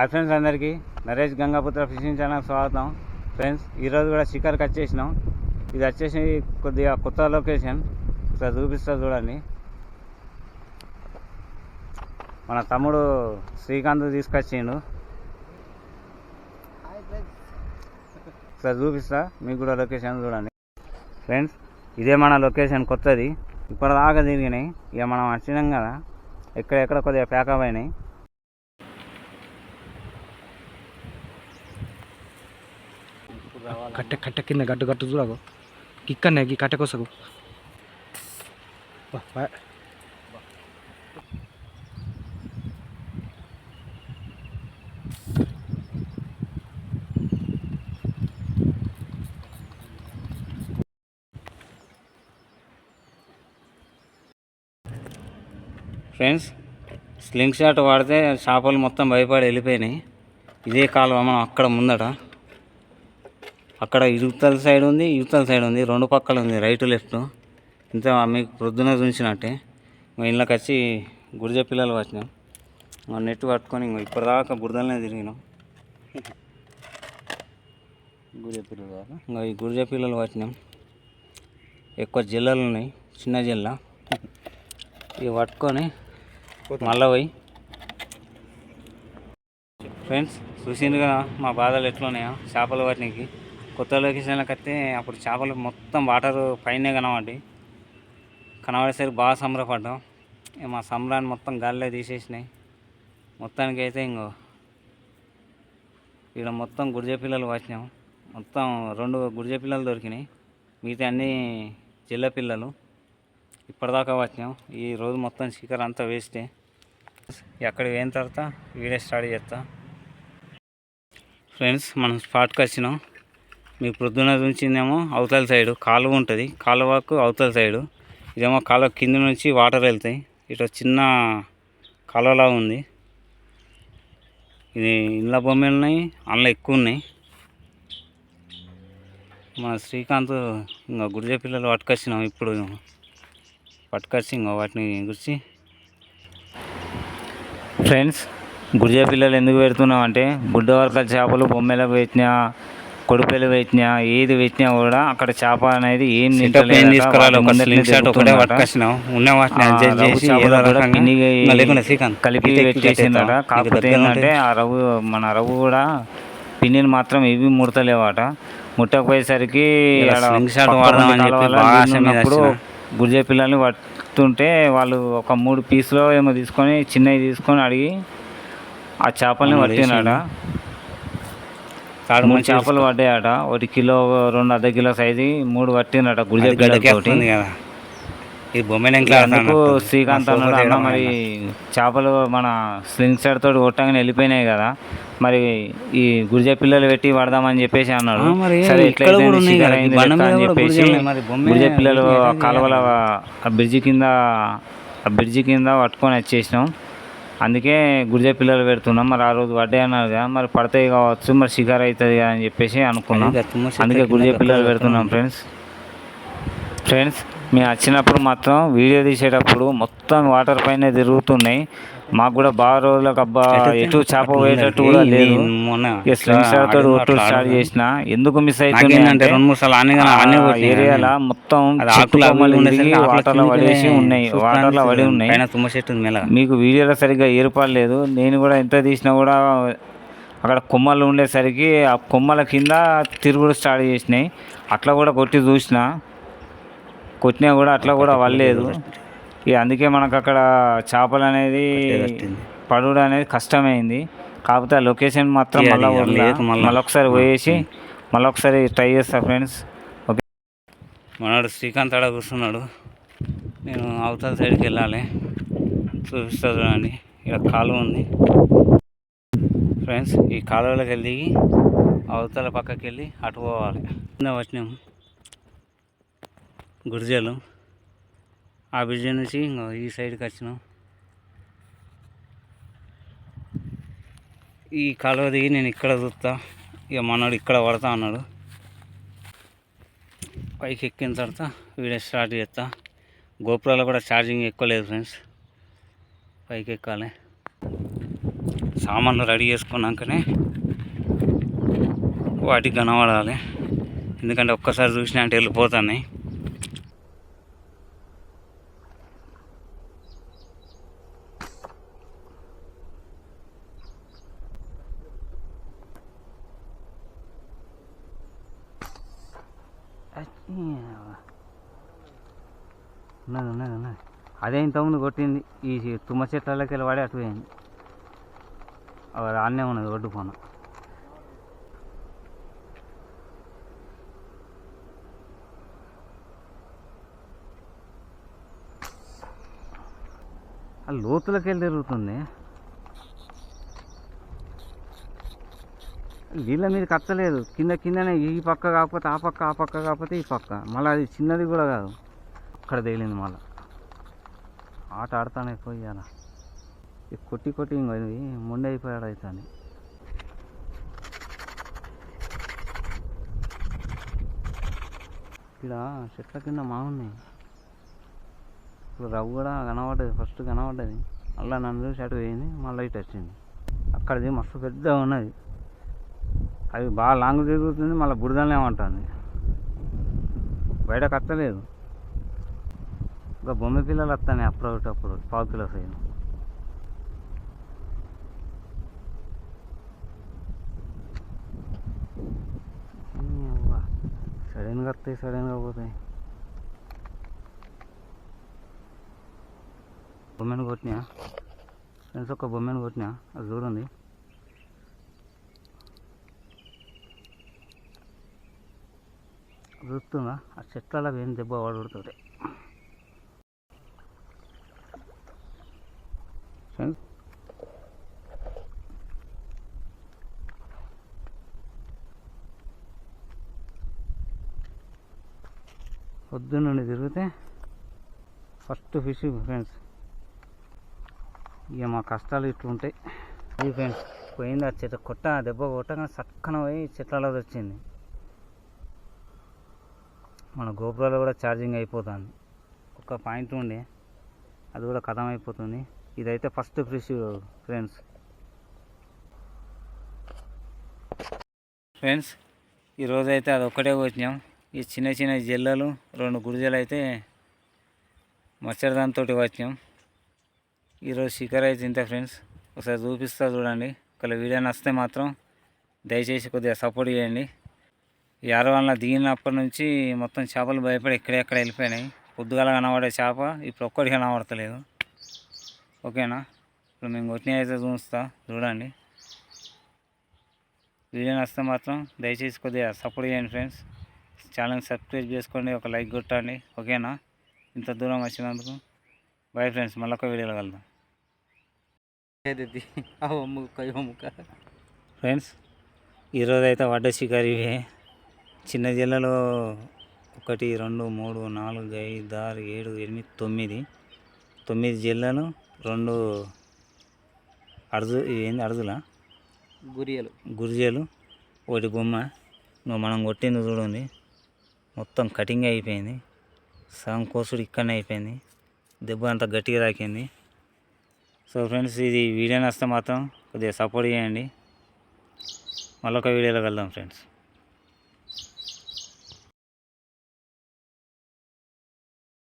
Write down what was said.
Hi friends, అందరికీ Naresh Gangaputra fishing channel స్వాగతం. Friends, ఈరోజు కూడా షికార్కి వచ్చేసినాం. ఇది వచ్చేసి కొద్దిగా కొత్త లొకేషన్, ఇక్కడ చూపిస్తా చూడండి. మన తమ్ముడు శ్రీకాంత్ తీసుకొచ్చిండు. ఇక్కడ చూపిస్తా మీకు కూడా లొకేషన్ చూడండి. ఫ్రెండ్స్, ఇదే మన లొకేషన్ కొత్తది, ఇప్పటిదాకా తిరిగినాయి. ఇక మనం వచ్చినాం కదా, ఎక్కడెక్కడ కొద్దిగా ప్యాకప్ అయినాయి. కట్టె కట్టె కింద గట్టు గట్టు చూడకు, ఇక్కడనే ఈ కట్టె కోసకు. ఫ్రెండ్స్, స్లింగ్ షాట్ వాడితే చేపలు మొత్తం భయపడి వెళ్ళిపోయినాయి. ఇదే కాలువ మనం అక్కడ ముందట, అక్కడ యువతల సైడ్ ఉంది, యువతల సైడ్ ఉంది, రెండు పక్కల ఉంది, రైట్ లెఫ్ట్. ఇంత మీకు ప్రొద్దున చూసినట్టే. ఇళ్ళకి వచ్చి గుడిజ పిల్లలు వచ్చినాం. నెట్ పట్టుకొని ఇప్పటిదాకా బురదలనే తిరిగినాం. గుడిజ పిల్లలు ఇంకా ఈ గుడిజ పిల్లలు పట్టినాం. ఎక్కువ జిల్లలు ఉన్నాయి, చిన్న జిల్ల. ఇవి పట్టుకొని మళ్ళీ పోయి. ఫ్రెండ్స్, చూసిందిగా మా బాధలు ఎట్లున్నాయో చేపలు పట్టినకి. కొత్త లొకేషన్లకు వస్తే అప్పుడు చేపలు మొత్తం వాటర్ పైనే కనబడేసరికి బాగా సంబరపడ్డాం. మా సంబరాన్ని మొత్తం గాలిలో తీసేసినాయి. మొత్తానికి అయితే ఇంకో ఇక్కడ మొత్తం గుడిజ పిల్లలు వచ్చినాం. మొత్తం 2 గుడిజ పిల్లలు దొరికినాయి, మిగతా అన్నీ జిల్ల పిల్లలు. ఇప్పటిదాకా వచ్చినాం. ఈ రోజు మొత్తం షికార్ అంతా వేస్టే. ఎక్కడికి పోయిన తర్వాత వీడియో స్టార్ట్ చేస్తా. ఫ్రెండ్స్, మనం స్పాట్కి వచ్చినాం. మీకు ప్రొద్దున చూసిందేమో అవతల సైడు కాలువ ఉంటుంది, కాలువకు అవతల సైడు. ఇదేమో కాలువ కింద నుంచి వాటర్ వెళ్తాయి. ఇటు చిన్న కాలువలా ఉంది. ఇది ఇళ్ళ బొమ్మలు ఉన్నాయి, అందులో ఎక్కువ ఉన్నాయి. మన శ్రీకాంత్ ఇంకా గుడిజ పిల్లలు పట్టుకొచ్చినాం. ఇప్పుడు పట్టుకొచ్చి ఇంకా వాటిని గురించి. ఫ్రెండ్స్, గుడిజ పిల్లలు ఎందుకు పెడుతున్నాం అంటే, బుడ్డ వర్కల చేపలు బొమ్మలకు పెట్టినా, కొడుపెలు పెట్టినా, ఏది పెట్టినా కూడా అక్కడ చేప అనేది ఏం కలిపి పెట్టేసిందట. కాకపోతే ఏంటంటే ఆ మన రవ్వు కూడా పిన్నిని మాత్రం ఇవి ముడతలేవాట. ముట్టకపోయేసరికి గుడిజ పిల్లల్ని పడుతుంటే వాళ్ళు ఒక 3 పీసులో ఏమో తీసుకొని, చిన్నవి తీసుకొని అడిగి ఆ చేపల్ని పట్టినాడ. 3 చేపలు పడ్డాయట. 1 కిలో, 2 అర్ధ కిలో సైజు 3 పట్టినట గుడిజ పిల్లలతోటి. అందుకు శ్రీకాంత్ అన్నాడు, అన్న మరి చేపలు మన స్లింగ్ షాట్ తోటి కొట్టగానే వెళ్ళిపోయినాయి కదా, మరి ఈ గుడిజ పిల్లలు పెట్టి పడదామని చెప్పేసి అన్నాడు. సరే, ఎట్లయితే షికార్ అయింది అని చెప్పేసి గుడిజ పిల్లలు కాలువల బ్రిడ్జి కింద పట్టుకొని వచ్చేసినాం. అందుకే గుడిజ పిల్లలు పెడుతున్నాం. మరి ఆ రోజు పడ్డాయి అన్నారు కదా, మరి పడతాయి కావచ్చు, మరి షికార్ అవుతుంది కదా అని చెప్పేసి అనుకున్నాం. అందుకే గుడిజ పిల్లలు పెడుతున్నాం. ఫ్రెండ్స్, మేము వచ్చినప్పుడు మాత్రం వీడియో తీసేటప్పుడు మొత్తం వాటర్ పైన తిరుగుతున్నాయి. మాకు కూడా బాగా రోజులకు అబ్బా ఎటు చేప పోయేటట్టు కూడా లేదు. స్లింగ్ షాట్ తోటి ఒట్టు స్టార్ట్ చేసిన ఎందుకు మిస్ అవుతుంది అంటే, ఏరియాలో మొత్తం వాటర్లో పడేసి ఉన్నాయి, వాటర్లో పడి ఉన్నాయి. మీకు వీడియోలో సరిగ్గా ఏర్పడలేదు. నేను కూడా ఎంత తీసినా కూడా అక్కడ కొమ్మలు ఉండేసరికి ఆ కొమ్మల కింద తిరుగుడు స్టార్ట్ చేసినాయి. అట్లా కూడా కొట్టినా కూడా అట్లా కూడా వల్లేదు. ఇక అందుకే మనకు అక్కడ చేపలు అనేది పడుడు అనేది కష్టమైంది. కాకపోతే ఆ లొకేషన్ మాత్రం మళ్ళొకసారి పోయేసి మళ్ళొకసారి ట్రై చేస్తా. Friends, okay. మనోడు శ్రీకాంత్ ఆడ కూర్చున్నాడు, నేను అవతల సైడ్కి వెళ్ళాలి. చూపిస్తా చూడండి, ఇక్కడ కాలువ ఉంది. ఫ్రెండ్స్, ఈ కాలువలోకి వెళ్ళి అవతల పక్కకి వెళ్ళి అటు పోవాలి. వచ్చినాం గుడిజలు, ఆ బ్రిడ్జి నుంచి ఈ సైడ్కి వచ్చినాం. ఈ కాలువ దిగి నేను ఇక్కడ చూస్తా. ఇక మనోడు ఇక్కడ పడతా అన్నాడు. పైకి ఎక్కిన తర్వాత వీడియో స్టార్ట్ చేస్తా. గోపురాలో కూడా ఛార్జింగ్ ఎక్కువ లేదు ఫ్రెండ్స్, పైకి ఎక్కాలి. సామాన్లు రెడీ చేసుకున్నాకనే వాటికి కనబడాలి, ఎందుకంటే ఒక్కసారి చూసినా అంటే వెళ్ళిపోతాయి. ఉన్నది అదే ఇంతకుముందు కొట్టింది, ఈ తుమ్మ చెట్లకి వెళ్ళి పడి అటు పోయింది. ఆన్నే ఉన్నది ఒడ్డు పోన. ఆ లోతులకి వెళ్ళి తిరుగుతుంది, నీళ్ళ మీద కట్టలేదు. కిందనే ఈ పక్క కాకపోతే ఆ పక్క, ఆ పక్క కాకపోతే ఈ పక్క, మళ్ళీ అది చిన్నది కూడా కాదు, అక్కడ తేలింది. మళ్ళీ ఆట ఆడుతానే పోయాల, కొట్టి ఇంకో ముండే అయిపోయాడు అవుతాను. ఇక్కడ చెట్ల కింద మాగున్నాయి. ఇప్పుడు రవ్వు కూడా కనబడ్డది, ఫస్ట్ కనబడ్డది. మళ్ళీ నన్ను చూసి అటు పోయింది, మళ్ళీ ఇటు వచ్చింది. అక్కడిది మస్తు పెద్దగా ఉన్నది, అది బాగా లాంగ్ తిరుగుతుంది. మళ్ళీ బురదనే ఉంటుంది, బయట కట్టలేదు. ఇంకా బొమ్మ పిల్లలు వస్తాయి అప్పుడప్పుడు, పావు కిలో సైజు. సడన్గా వస్తాయి, సడన్గా పోతాయి. బొమ్మను కొట్టినా ఫ్రెండ్స్, ఒక బొమ్మను కొట్టినా, అది చూడండి. చూస్తుందా ఆ చెట్ల ఏం దెబ్బ పడుతుంది ఫ్రెండ్స్. పొద్దున్నుండి తిరిగితే ఫస్ట్ ఫిష్ ఫ్రెండ్స్. ఇక మా కష్టాలు ఇట్లుంటాయి. ఇది ఫ్రెండ్స్ పోయింది, ఆ చెట్టు దెబ్బ కొట్టగా చక్కన పోయి చెట్లలో వచ్చింది. మన గోపురాలు కూడా ఛార్జింగ్ అయిపోతుంది. ఒక పాయింట్ ఉండే అది కూడా ఖతం అయిపోతుంది. ఇదైతే ఫస్ట్ ఫిష్ ఫ్రెండ్స్. ఈరోజైతే అది ఒక్కటే వచ్చినాం. ఈ చిన్న జల్లలు 2 గుడిజలు అయితే మచ్చరదానితో వచ్చినాం. ఈరోజు షికారు అయితే ఇంత ఫ్రెండ్స్. ఒకసారి చూపిస్తా చూడండి. ఒకవేళ వీడియో నచ్చితే మాత్రం దయచేసి కొద్దిగా సపోర్ట్ చేయండి. ఈ ఆరవల్ల దిగినప్పటి నుంచి మొత్తం చేపలు భయపడి ఎక్కడెక్కడ వెళ్ళిపోయినాయి. పొద్దుగాల కనబడే చేప ఇప్పుడు ఒక్కటి కనబడతలేదు. ఓకేనా, ఇప్పుడు మేము కొట్టిన అయితే చూడండి. వీడియో నచ్చితే మాత్రం దయచేసి కొద్దిగా సపోర్ట్ చేయండి ఫ్రెండ్స్. ఛానల్ సబ్స్క్రైబ్ చేసుకోండి, ఒక లైక్ కొట్టండి. ఓకేనా, ఇంత దూరం వచ్చినందుకు బాయ్ ఫ్రెండ్స్. మళ్ళీ ఒక వీడియోలో కలుద్దాం ఫ్రెండ్స్. ఈరోజు అయితే వడ్డ షికారు ఇవే. చిన్న జిల్లాలో 1 2 3 4 5 6 7 8 9 జిల్లాలు, 2 ఏంది అడుగులా గురిజలు, 1 బొమ్మ. మనం కొట్టింది చూడండి, మొత్తం కటింగ్ అయిపోయింది. సగం కోసుడు ఇక్కడనే అయిపోయింది, దెబ్బ అంతా గట్టిగా తాకింది. సో ఫ్రెండ్స్, ఇది వీడియో నచ్చితే మాత్రం కొద్దిగా సపోర్ట్ చేయండి. మళ్ళొక వీడియోలో కలుద్దాం ఫ్రెండ్స్.